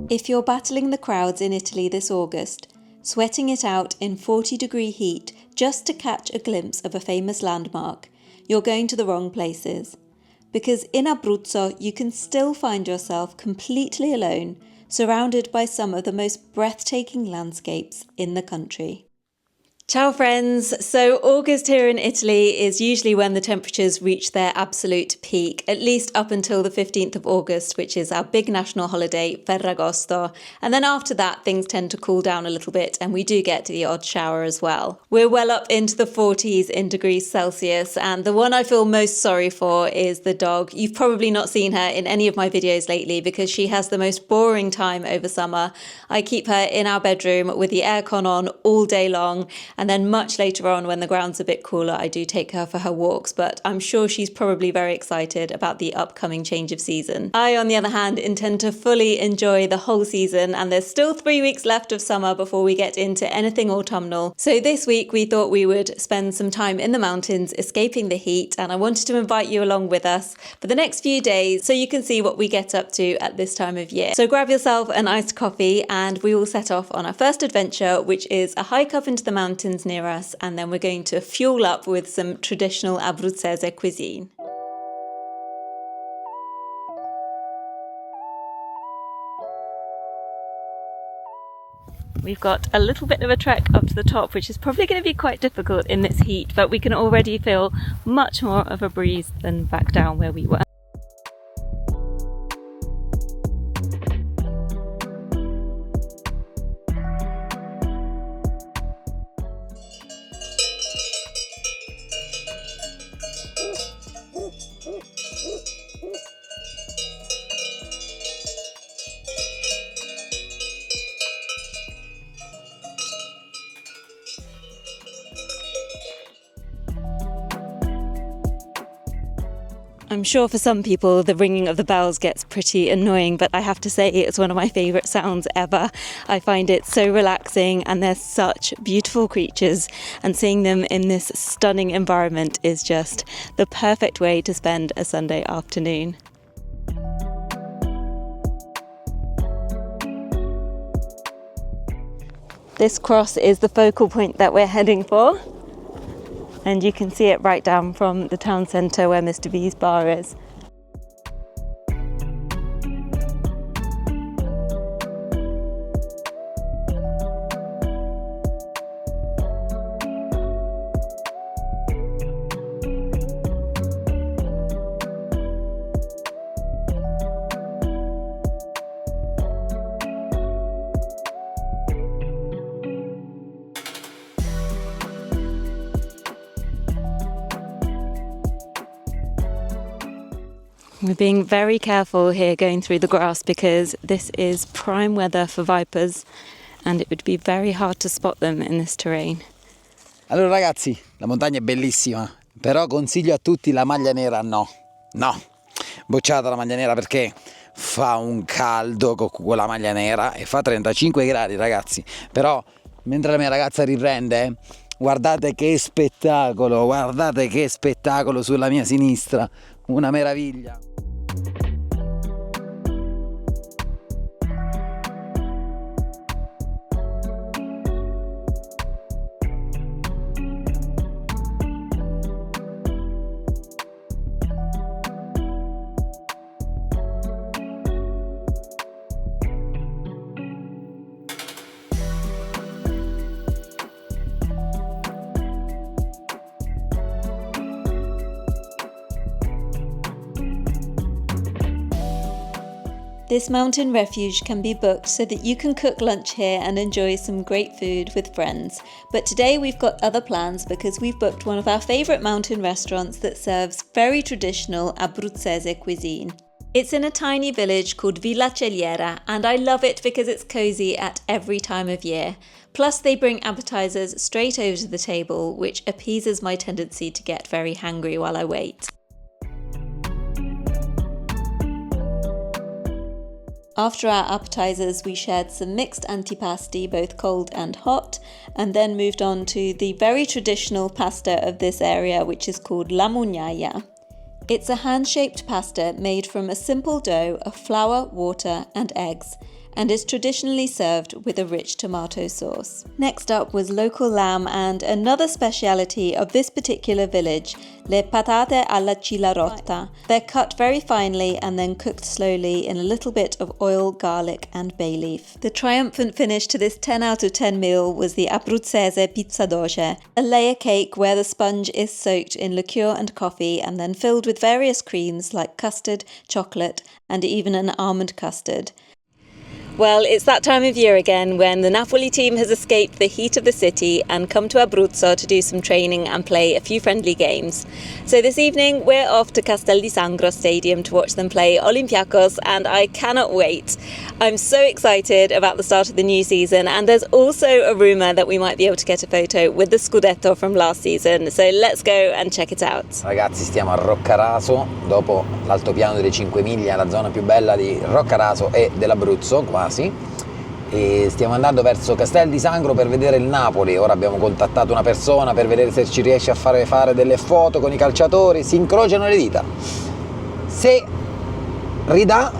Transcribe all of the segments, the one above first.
If you're battling the crowds in Italy this August, sweating it out in 40-degree heat just to catch a glimpse of a famous landmark, you're going to the wrong places. Because in Abruzzo, you can still find yourself completely alone, surrounded by some of the most breathtaking landscapes in the country. Ciao friends! So August here in Italy is usually when the temperatures reach their absolute peak, at least up until the 15th of August, which is our big national holiday, Ferragosto. And then after that, things tend to cool down a little bit and we do get the odd shower as well. We're well up into the 40s in degrees Celsius, and the one I feel most sorry for is the dog. You've probably not seen her in any of my videos lately because she has the most boring time over summer. I keep her in our bedroom with the aircon on all day long. And then much later on, when the ground's a bit cooler, I do take her for her walks, but I'm sure she's probably very excited about the upcoming change of season. I, on the other hand, intend to fully enjoy the whole season, and there's still 3 weeks left of summer before we get into anything autumnal. So this week we thought we would spend some time in the mountains escaping the heat, and I wanted to invite you along with us for the next few days so you can see what we get up to at this time of year. So grab yourself an iced coffee and we will set off on our first adventure, which is a hike up into the mountains near us, and then we're going to fuel up with some traditional Abruzzese cuisine. We've got a little bit of a trek up to the top, which is probably going to be quite difficult in this heat, but we can already feel much more of a breeze than back down where we were. I'm sure for some people the ringing of the bells gets pretty annoying, but I have to say it's one of my favourite sounds ever. I find it so relaxing, and they're such beautiful creatures, and seeing them in this stunning environment is just the perfect way to spend a Sunday afternoon. This cross is the focal point that we're heading for. And you can see it right down from the town centre where Mr. B's bar is. We're being very careful here going through the grass because this is prime weather for vipers and it would be very hard to spot them in this terrain. Allora ragazzi, la montagna è bellissima, però consiglio a tutti la maglia nera no, bocciata la maglia nera perché fa un caldo con quella maglia nera e fa 35 gradi ragazzi, però mentre la mia ragazza riprende, guardate che spettacolo sulla mia sinistra, una meraviglia. This mountain refuge can be booked so that you can cook lunch here and enjoy some great food with friends. But today we've got other plans because we've booked one of our favourite mountain restaurants that serves very traditional Abruzzese cuisine. It's in a tiny village called Villa Celiera, and I love it because it's cosy at every time of year. Plus they bring appetizers straight over to the table, which appeases my tendency to get very hangry while I wait. After our appetizers, we shared some mixed antipasti, both cold and hot, and then moved on to the very traditional pasta of this area, which is called la mugnaia. It's a hand-shaped pasta made from a simple dough of flour, water and eggs, and is traditionally served with a rich tomato sauce. Next up was local lamb and another speciality of this particular village, le patate alla cilarotta. They're cut very finely and then cooked slowly in a little bit of oil, garlic and bay leaf. The triumphant finish to this 10 out of 10 meal was the Abruzzese pizza doce, a layer cake where the sponge is soaked in liqueur and coffee and then filled with various creams like custard, chocolate and even an almond custard. Well, it's that time of year again when the Napoli team has escaped the heat of the city and come to Abruzzo to do some training and play a few friendly games. So this evening we're off to Castel di Sangro Stadium to watch them play Olimpiacos, and I cannot wait. I'm so excited about the start of the new season, and there's also a rumour that we might be able to get a photo with the Scudetto from last season, so let's go and check it out. Ragazzi, stiamo a Roccaraso, dopo l'altopiano delle 5 miglia, la zona più bella di Roccaraso e dell'Abruzzo, quasi. E stiamo andando verso Castel di Sangro per vedere il Napoli. Ora abbiamo contattato una persona per vedere se ci riesce a fare delle foto con i calciatori. Si incrociano le dita. Se ridà,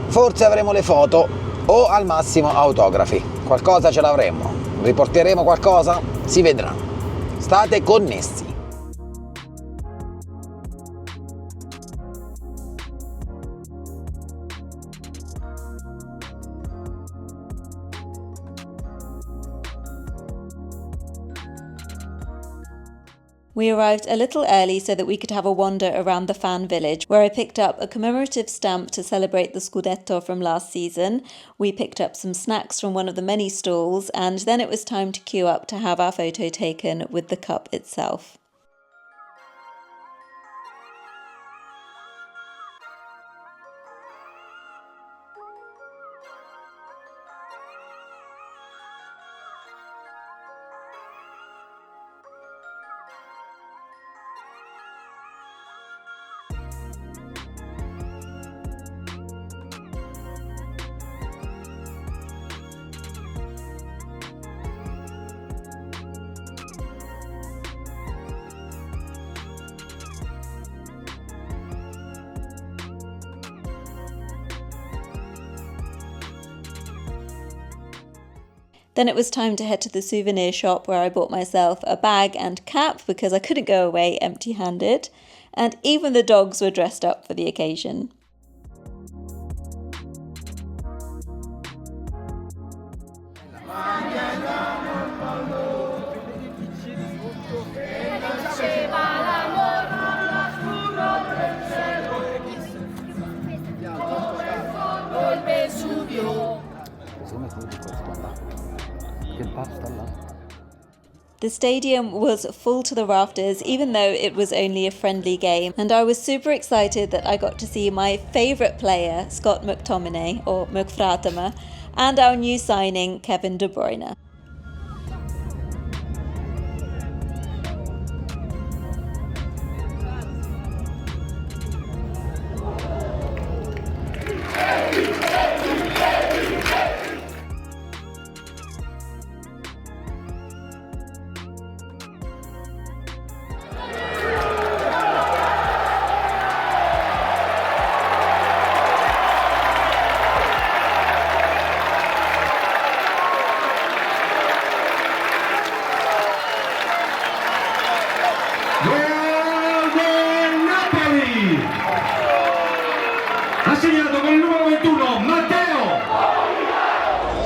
forse avremo le foto o al massimo autografi. Qualcosa ce l'avremo. Riporteremo qualcosa? Si vedrà. State connessi. We arrived a little early so that we could have a wander around the fan village, where I picked up a commemorative stamp to celebrate the Scudetto from last season. We picked up some snacks from one of the many stalls, and then it was time to queue up to have our photo taken with the cup itself. Then it was time to head to the souvenir shop, where I bought myself a bag and cap because I couldn't go away empty-handed, and even the dogs were dressed up for the occasion. The stadium was full to the rafters, even though it was only a friendly game, and I was super excited that I got to see my favourite player, Scott McTominay, or McFratama, and our new signing, Kevin De Bruyne.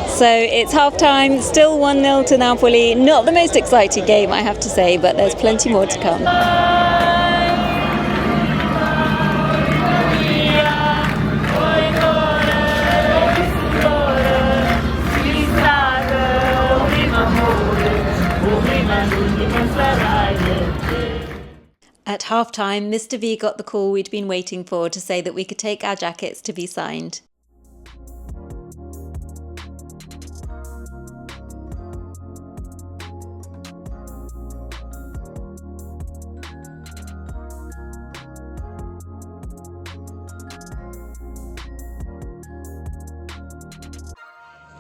So it's half-time, still 1-0 to Napoli. Not the most exciting game, I have to say, but there's plenty more to come. At half-time, Mr. V got the call we'd been waiting for to say that we could take our jackets to be signed.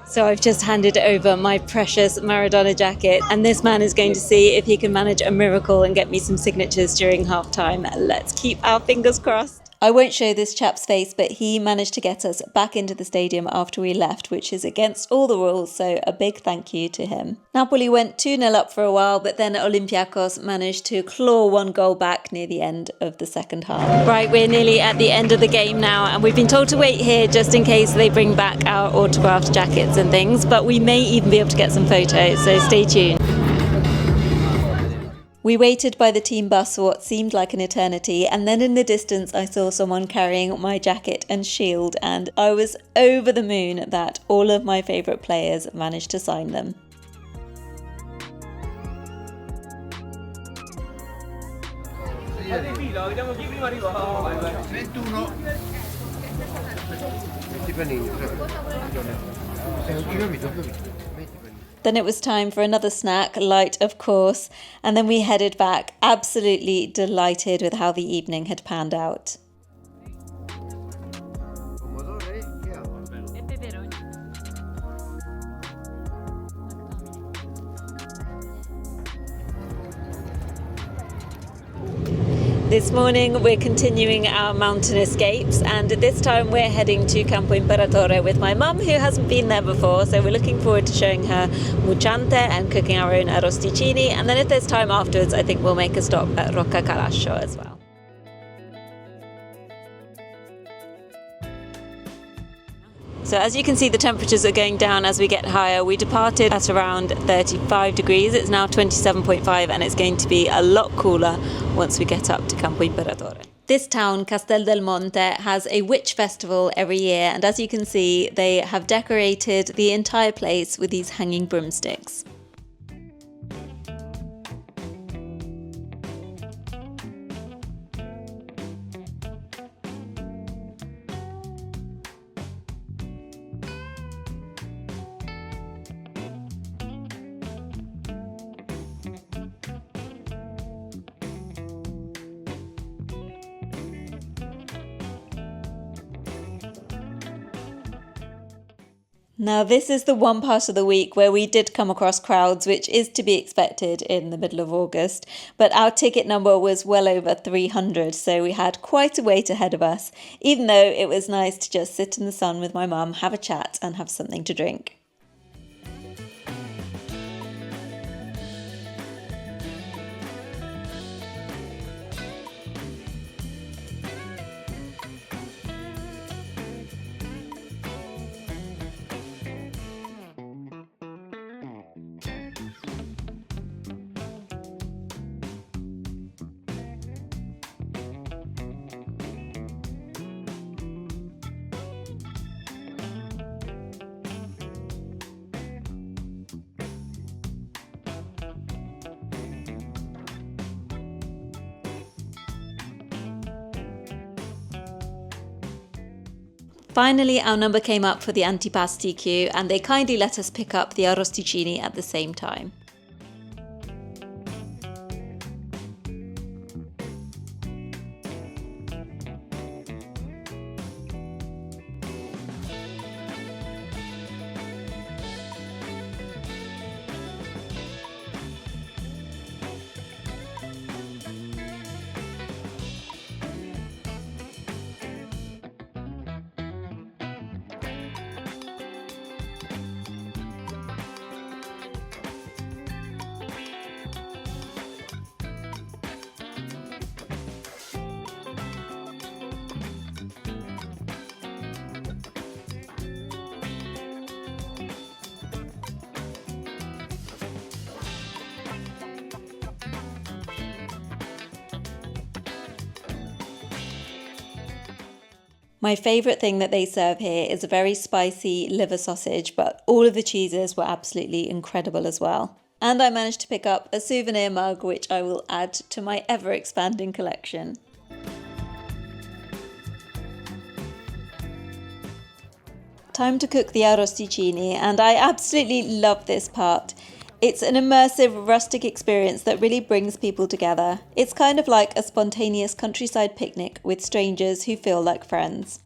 So I've just handed over my precious Maradona jacket, and this man is going to see if he can manage a miracle and get me some signatures during half time. Let's keep our fingers crossed. I won't show this chap's face, but he managed to get us back into the stadium after we left, which is against all the rules, so a big thank you to him. Napoli went 2-0 up for a while, but then Olympiacos managed to claw 1 goal back near the end of the second half. Right, we're nearly at the end of the game now, and we've been told to wait here just in case they bring back our autographed jackets and things, but we may even be able to get some photos, so stay tuned. We waited by the team bus for what seemed like an eternity, and then in the distance I saw someone carrying my jacket and shield, and I was over the moon that all of my favourite players managed to sign them. Then it was time for another snack, light of course, and then we headed back, absolutely delighted with how the evening had panned out. This morning we're continuing our mountain escapes, and this time we're heading to Campo Imperatore with my mum, who hasn't been there before, so we're looking forward to showing her mucciante and cooking our own arrosticini, and then if there's time afterwards I think we'll make a stop at Rocca Calascio as well. So as you can see, the temperatures are going down as we get higher. We departed at around 35 degrees. It's now 27.5 and it's going to be a lot cooler once we get up to Campo Imperatore. This town, Castel del Monte, has a witch festival every year, and as you can see, they have decorated the entire place with these hanging broomsticks. Now this is the one part of the week where we did come across crowds, which is to be expected in the middle of August, but our ticket number was well over 300, so we had quite a wait ahead of us, even though it was nice to just sit in the sun with my mum, have a chat and have something to drink. Finally, our number came up for the antipasti queue, and they kindly let us pick up the arrosticini at the same time. My favourite thing that they serve here is a very spicy liver sausage, but all of the cheeses were absolutely incredible as well. And I managed to pick up a souvenir mug, which I will add to my ever-expanding collection. Time to cook the arrosticini, and I absolutely love this part. It's an immersive, rustic experience that really brings people together. It's kind of like a spontaneous countryside picnic with strangers who feel like friends.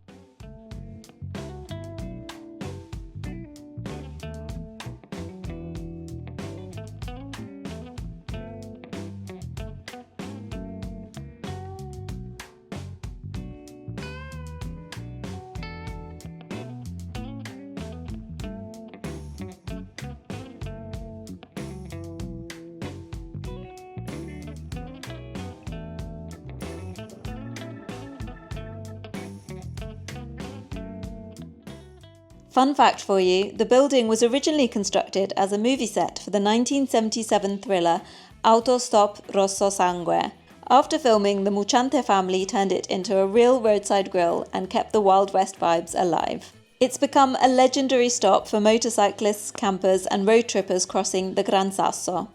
Fun fact for you, the building was originally constructed as a movie set for the 1977 thriller Autostop Rosso Sangue. After filming, the Mucciante family turned it into a real roadside grill and kept the Wild West vibes alive. It's become a legendary stop for motorcyclists, campers and road trippers crossing the Gran Sasso.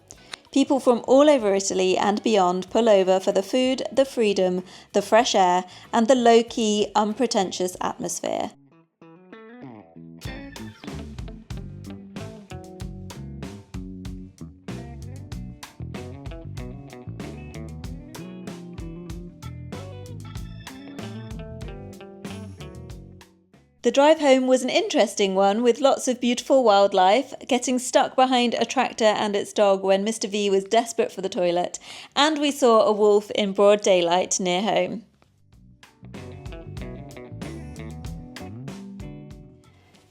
People from all over Italy and beyond pull over for the food, the freedom, the fresh air and the low-key, unpretentious atmosphere. The drive home was an interesting one with lots of beautiful wildlife, getting stuck behind a tractor and its dog when Mr. V was desperate for the toilet, and we saw a wolf in broad daylight near home.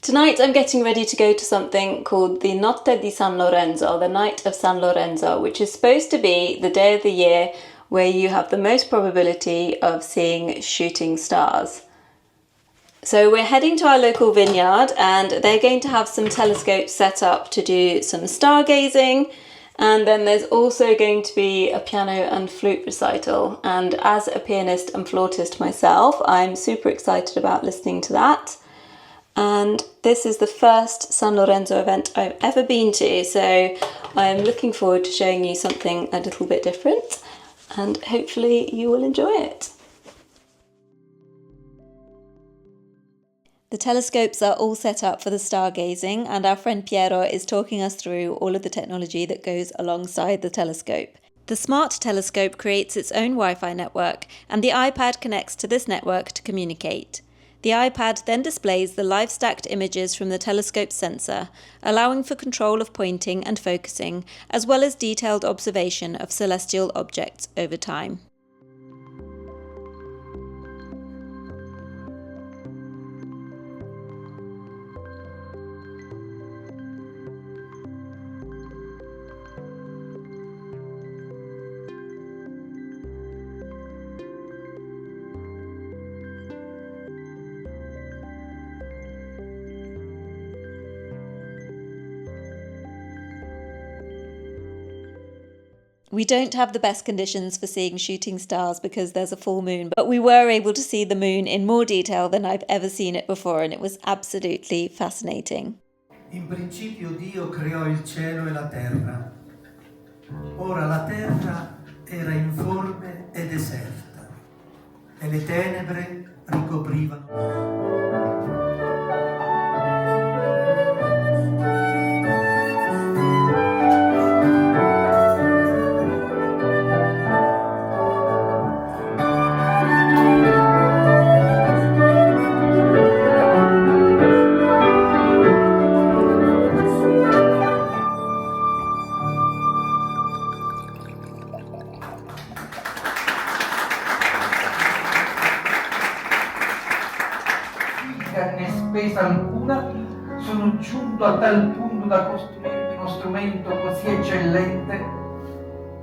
Tonight I'm getting ready to go to something called the Notte di San Lorenzo, the Night of San Lorenzo, which is supposed to be the day of the year where you have the most probability of seeing shooting stars. So we're heading to our local vineyard and they're going to have some telescopes set up to do some stargazing, and then there's also going to be a piano and flute recital, and as a pianist and flautist myself I'm super excited about listening to that. And this is the first San Lorenzo event I've ever been to, so I'm looking forward to showing you something a little bit different and hopefully you will enjoy it. The telescopes are all set up for the stargazing and our friend Piero is talking us through all of the technology that goes alongside the telescope. The smart telescope creates its own Wi-Fi network and the iPad connects to this network to communicate. The iPad then displays the live stacked images from the telescope sensor, allowing for control of pointing and focusing, as well as detailed observation of celestial objects over time. We don't have the best conditions for seeing shooting stars because there's a full moon, but we were able to see the moon in more detail than I've ever seen it before, and it was absolutely fascinating. In principio Dio creò il cielo e la terra. Ora la terra era informe e deserta, e le tenebre ricoprivano. Né spesa alcuna, sono giunto a tal punto da costruirmi uno strumento così eccellente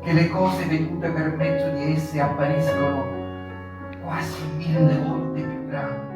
che le cose vedute per mezzo di esse appariscono quasi 1000 volte più grandi.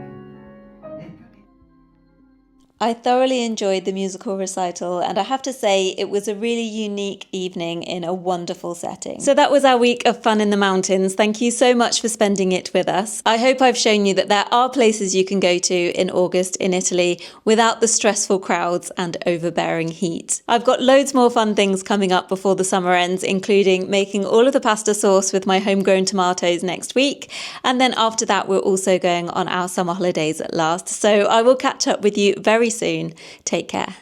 I thoroughly enjoyed the musical recital and I have to say it was a really unique evening in a wonderful setting. So that was our week of fun in the mountains. Thank you so much for spending it with us. I hope I've shown you that there are places you can go to in August in Italy without the stressful crowds and overbearing heat. I've got loads more fun things coming up before the summer ends, including making all of the pasta sauce with my homegrown tomatoes next week. And then after that, we're also going on our summer holidays at last. So I will catch up with you very soon. Take care.